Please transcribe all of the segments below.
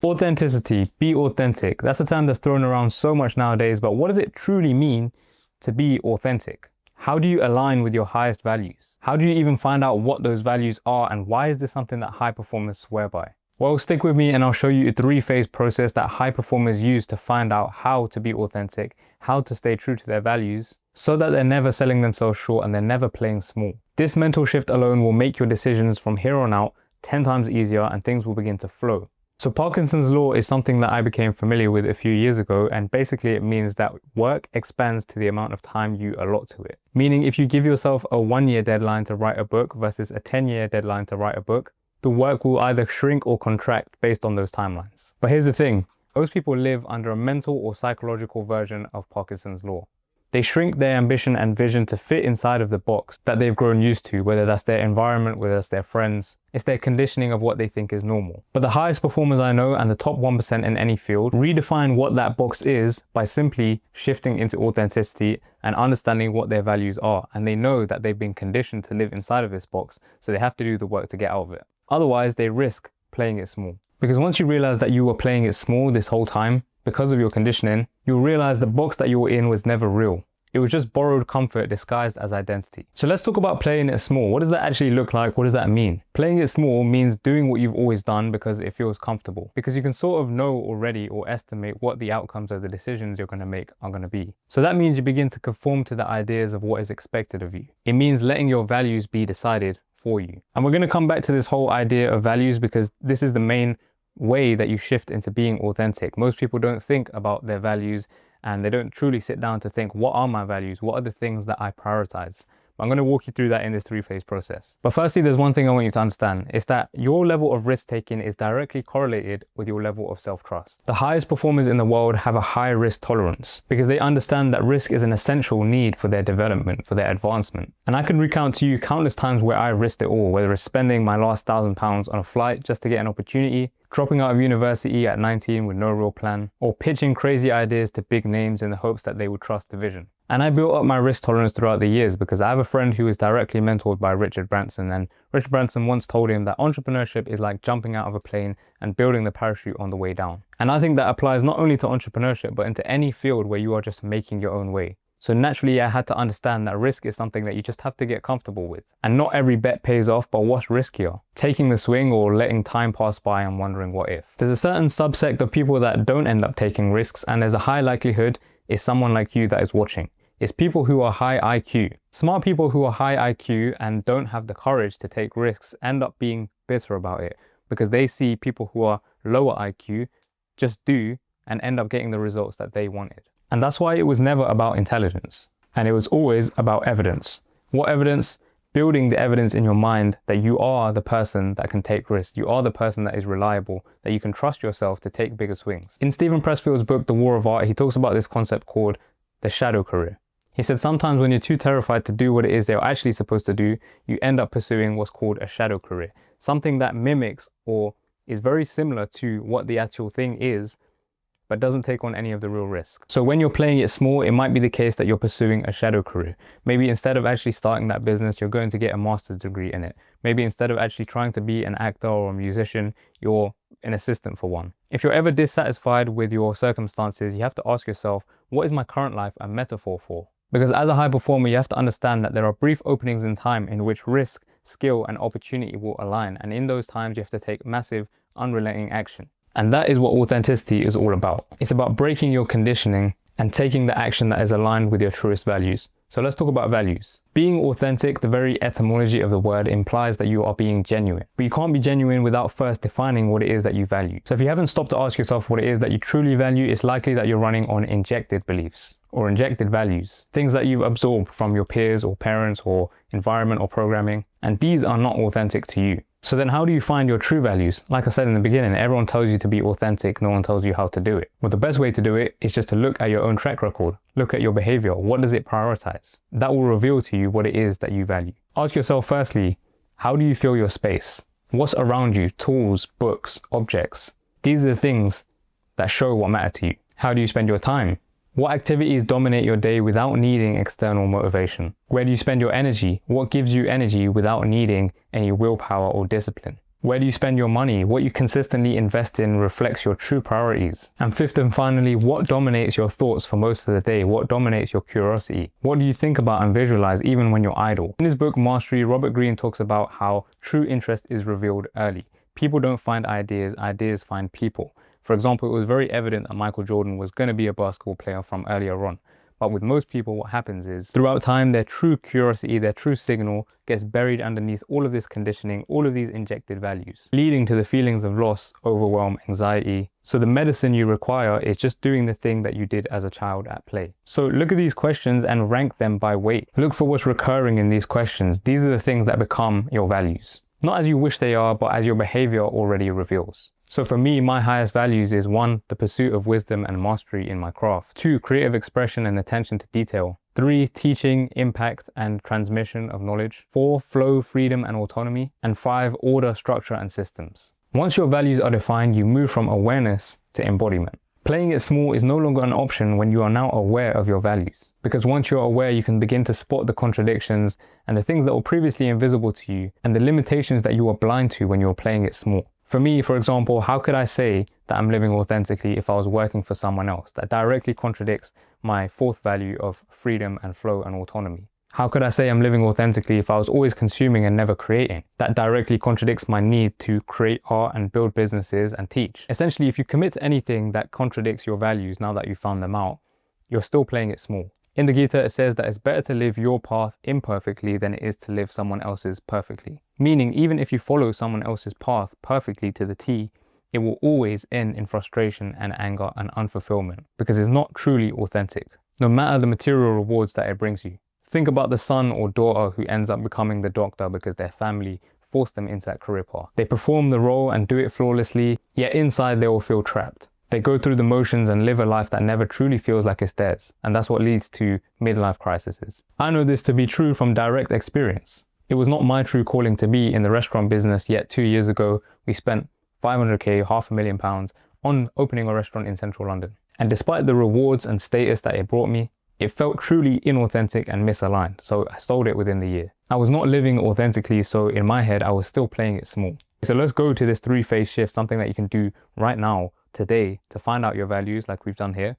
Authenticity, be authentic. That's a term that's thrown around so much nowadays, but what does it truly mean to be authentic? How do you align with your highest values? How do you even find out what those values are, and why is this something that high performers swear by? Well, stick with me and I'll show you a three-phase process that high performers use to find out how to be authentic, how to stay true to their values, so that they're never selling themselves short and they're never playing small. This mental shift alone will make your decisions from here on out 10 times easier and things will begin to flow. So Parkinson's law is something that I became familiar with a few years ago, and basically it means that work expands to the amount of time you allot to it. Meaning if you give yourself a 1-year deadline to write a book versus a 10-year deadline to write a book, the work will either shrink or contract based on those timelines. But here's the thing, most people live under a mental or psychological version of Parkinson's law. They shrink their ambition and vision to fit inside of the box that they've grown used to, whether that's their environment, whether that's their friends. It's their conditioning of what they think is normal. But the highest performers I know and the top 1% in any field redefine what that box is by simply shifting into authenticity and understanding what their values are. And they know that they've been conditioned to live inside of this box, so they have to do the work to get out of it. Otherwise, they risk playing it small. Because once you realize that you were playing it small this whole time, because of your conditioning, you'll realize the box that you were in was never real. It was just borrowed comfort disguised as identity. So let's talk about playing it small. What does that actually look like? What does that mean? Playing it small means doing what you've always done because it feels comfortable. Because you can sort of know already or estimate what the outcomes of the decisions you're going to make are going to be. So that means you begin to conform to the ideas of what is expected of you. It means letting your values be decided for you. And we're going to come back to this whole idea of values because this is the main way that you shift into being authentic. Most people don't think about their values and they don't truly sit down to think, what are my values? What are the things that I prioritize? I'm going to walk you through that in this three-phase process. But firstly, there's one thing I want you to understand. It's that your level of risk-taking is directly correlated with your level of self-trust. The highest performers in the world have a high risk tolerance because they understand that risk is an essential need for their development, for their advancement. And I can recount to you countless times where I risked it all, whether it's spending my last £1,000 on a flight just to get an opportunity, dropping out of university at 19 with no real plan, or pitching crazy ideas to big names in the hopes that they would trust the vision. And I built up my risk tolerance throughout the years because I have a friend who was directly mentored by Richard Branson, and Richard Branson once told him that entrepreneurship is like jumping out of a plane and building the parachute on the way down. And I think that applies not only to entrepreneurship, but into any field where you are just making your own way. So naturally, I had to understand that risk is something that you just have to get comfortable with. And not every bet pays off, but what's riskier? Taking the swing or letting time pass by and wondering what if? There's a certain subsect of people that don't end up taking risks, and there's a high likelihood it's someone like you that is watching. It's people who are high IQ. Smart people who are high IQ and don't have the courage to take risks end up being bitter about it because they see people who are lower IQ just do and end up getting the results that they wanted. And that's why it was never about intelligence. And it was always about evidence. What evidence? Building the evidence in your mind that you are the person that can take risks. You are the person that is reliable, that you can trust yourself to take bigger swings. In Stephen Pressfield's book, The War of Art, he talks about this concept called the shadow career. He said sometimes when you're too terrified to do what it is they're actually supposed to do, you end up pursuing what's called a shadow career. Something that mimics or is very similar to what the actual thing is, but doesn't take on any of the real risk. So when you're playing it small, it might be the case that you're pursuing a shadow career. Maybe instead of actually starting that business, you're going to get a master's degree in it. Maybe instead of actually trying to be an actor or a musician, you're an assistant for one. If you're ever dissatisfied with your circumstances, you have to ask yourself, what is my current life a metaphor for? Because as a high performer, you have to understand that there are brief openings in time in which risk, skill, and opportunity will align. And in those times, you have to take massive, unrelenting action. And that is what authenticity is all about. It's about breaking your conditioning and taking the action that is aligned with your truest values. So let's talk about values. Being authentic, the very etymology of the word, implies that you are being genuine. But you can't be genuine without first defining what it is that you value. So if you haven't stopped to ask yourself what it is that you truly value, it's likely that you're running on injected beliefs or injected values. Things that you've absorbed from your peers or parents or environment or programming. And these are not authentic to you. So then how do you find your true values? Like I said in the beginning, everyone tells you to be authentic, no one tells you how to do it. Well, the best way to do it is just to look at your own track record. Look at your behavior. What does it prioritize? That will reveal to you what it is that you value. Ask yourself firstly, how do you feel your space? What's around you? Tools, books, objects. These are the things that show what matter to you. How do you spend your time? What activities dominate your day without needing external motivation? Where do you spend your energy? What gives you energy without needing any willpower or discipline? Where do you spend your money? What you consistently invest in reflects your true priorities. And fifth and finally, what dominates your thoughts for most of the day? What dominates your curiosity? What do you think about and visualize even when you're idle? In his book, Mastery, Robert Greene talks about how true interest is revealed early. People don't find ideas, ideas find people. For example, it was very evident that Michael Jordan was going to be a basketball player from earlier on. But with most people, what happens is throughout time, their true curiosity, their true signal gets buried underneath all of this conditioning, all of these injected values, leading to the feelings of loss, overwhelm, anxiety. So the medicine you require is just doing the thing that you did as a child at play. So look at these questions and rank them by weight. Look for what's recurring in these questions. These are the things that become your values. Not as you wish they are, but as your behavior already reveals. So for me, my highest values is 1, the pursuit of wisdom and mastery in my craft. 2, creative expression and attention to detail. 3, teaching, impact and transmission of knowledge. 4, flow, freedom and autonomy. And 5, order, structure and systems. Once your values are defined, you move from awareness to embodiment. Playing it small is no longer an option when you are now aware of your values. Because once you're aware, you can begin to spot the contradictions and the things that were previously invisible to you and the limitations that you were blind to when you were playing it small. For me, for example, how could I say that I'm living authentically if I was working for someone else? That directly contradicts my fourth value of freedom and flow and autonomy. How could I say I'm living authentically if I was always consuming and never creating? That directly contradicts my need to create art and build businesses and teach. Essentially, if you commit to anything that contradicts your values now that you've found them out, you're still playing it small. In the Gita, it says that it's better to live your path imperfectly than it is to live someone else's perfectly. Meaning, even if you follow someone else's path perfectly to the T, it will always end in frustration and anger and unfulfillment because it's not truly authentic, no matter the material rewards that it brings you. Think about the son or daughter who ends up becoming the doctor because their family forced them into that career path. They perform the role and do it flawlessly, yet inside they will feel trapped. They go through the motions and live a life that never truly feels like it's theirs, and that's what leads to midlife crises. I know this to be true from direct experience. It was not my true calling to be in the restaurant business, yet 2 years ago we spent 500k, £500,000 on opening a restaurant in central London. And despite the rewards and status that it brought me, it felt truly inauthentic and misaligned, so I sold it within the year. I was not living authentically, so in my head I was still playing it small. So let's go to this 3-phase shift, something that you can do right now, today, to find out your values like we've done here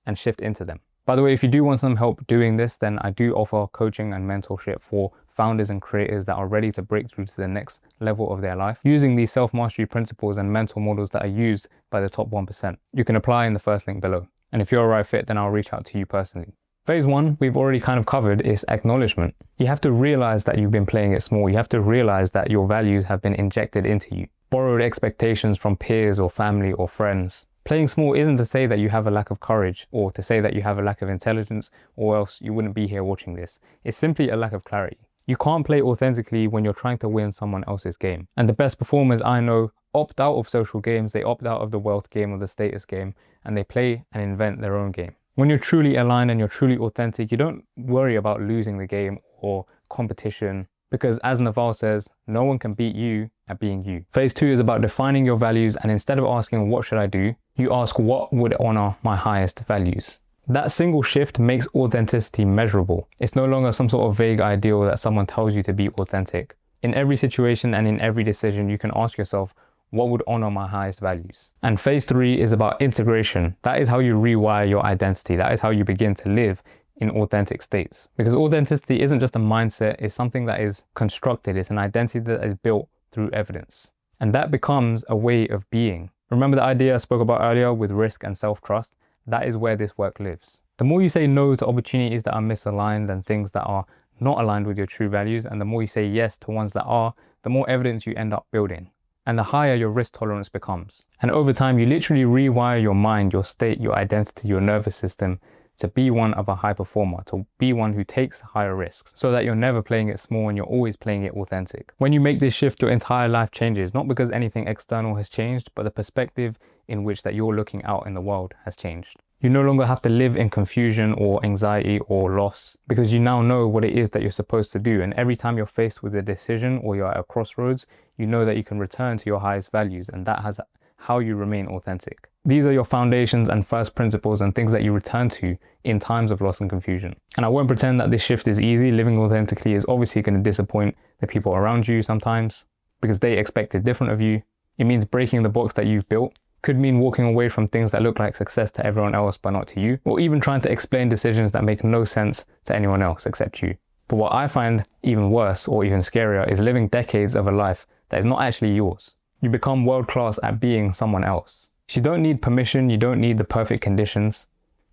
and shift into them. By the way, if you do want some help doing this, then I do offer coaching and mentorship for founders and creators that are ready to break through to the next level of their life using these self-mastery principles and mental models that are used by the top 1%. You can apply in the first link below. And if you're a right fit, then I'll reach out to you personally. Phase 1, we've already kind of covered, is acknowledgement. You have to realize that you've been playing it small. You have to realize that your values have been injected into you. Borrowed expectations from peers or family or friends. Playing small isn't to say that you have a lack of courage or to say that you have a lack of intelligence or else you wouldn't be here watching this. It's simply a lack of clarity. You can't play authentically when you're trying to win someone else's game. And the best performers I know opt out of social games, they opt out of the wealth game or the status game, and they play and invent their own game. When you're truly aligned and you're truly authentic, you don't worry about losing the game or competition because, as Naval says, no one can beat you at being you. Phase 2 is about defining your values, and instead of asking what should I do, you ask what would honor my highest values. That single shift makes authenticity measurable. It's no longer some sort of vague ideal that someone tells you to be authentic. In every situation and in every decision, you can ask yourself, what would honor my highest values? And phase 3 is about integration. That is how you rewire your identity. That is how you begin to live in authentic states. Because authenticity isn't just a mindset, it's something that is constructed. It's an identity that is built through evidence. And that becomes a way of being. Remember the idea I spoke about earlier with risk and self-trust? That is where this work lives. The more you say no to opportunities that are misaligned and things that are not aligned with your true values, and the more you say yes to ones that are, the more evidence you end up building. And the higher your risk tolerance becomes. And over time, you literally rewire your mind, your state, your identity, your nervous system to be one of a high performer, to be one who takes higher risks, so that you're never playing it small and you're always playing it authentic. When you make this shift, your entire life changes, not because anything external has changed, but the perspective in which that you're looking out in the world has changed. You no longer have to live in confusion or anxiety or loss because you now know what it is that you're supposed to do. And every time you're faced with a decision or you're at a crossroads, you know that you can return to your highest values, and that has how you remain authentic. These are your foundations and first principles and things that you return to in times of loss and confusion. And I won't pretend that this shift is easy. Living authentically is obviously going to disappoint the people around you sometimes. because they expected different of you. It means breaking the box that you've built. Could mean walking away from things that look like success to everyone else but not to you, or even trying to explain decisions that make no sense to anyone else except you. But what I find even worse or even scarier is living decades of a life that is not actually yours. You become world class at being someone else. You don't need permission, you don't need the perfect conditions.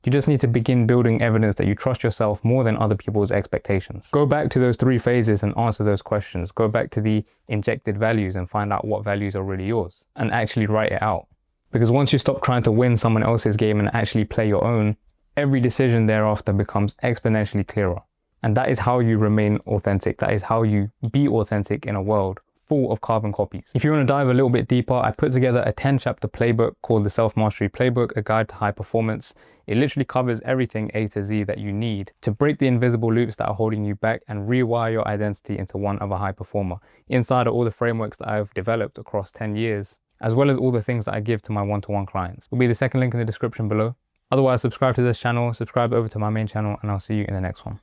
You just need to begin building evidence that you trust yourself more than other people's expectations. Go back to those 3 phases and answer those questions. Go back to the injected values and find out what values are really yours and actually write it out. Because once you stop trying to win someone else's game and actually play your own, every decision thereafter becomes exponentially clearer. And that is how you remain authentic. That is how you be authentic in a world full of carbon copies. If you want to dive a little bit deeper, I put together a 10-chapter playbook called the Self-Mastery Playbook, a guide to high performance. It literally covers everything A to Z that you need to break the invisible loops that are holding you back and rewire your identity into one of a high performer. Inside are all the frameworks that I've developed across 10 years, as well as all the things that I give to my one-to-one clients. Will be the second link in the description below. Otherwise, subscribe to this channel, subscribe over to my main channel, and I'll see you in the next one.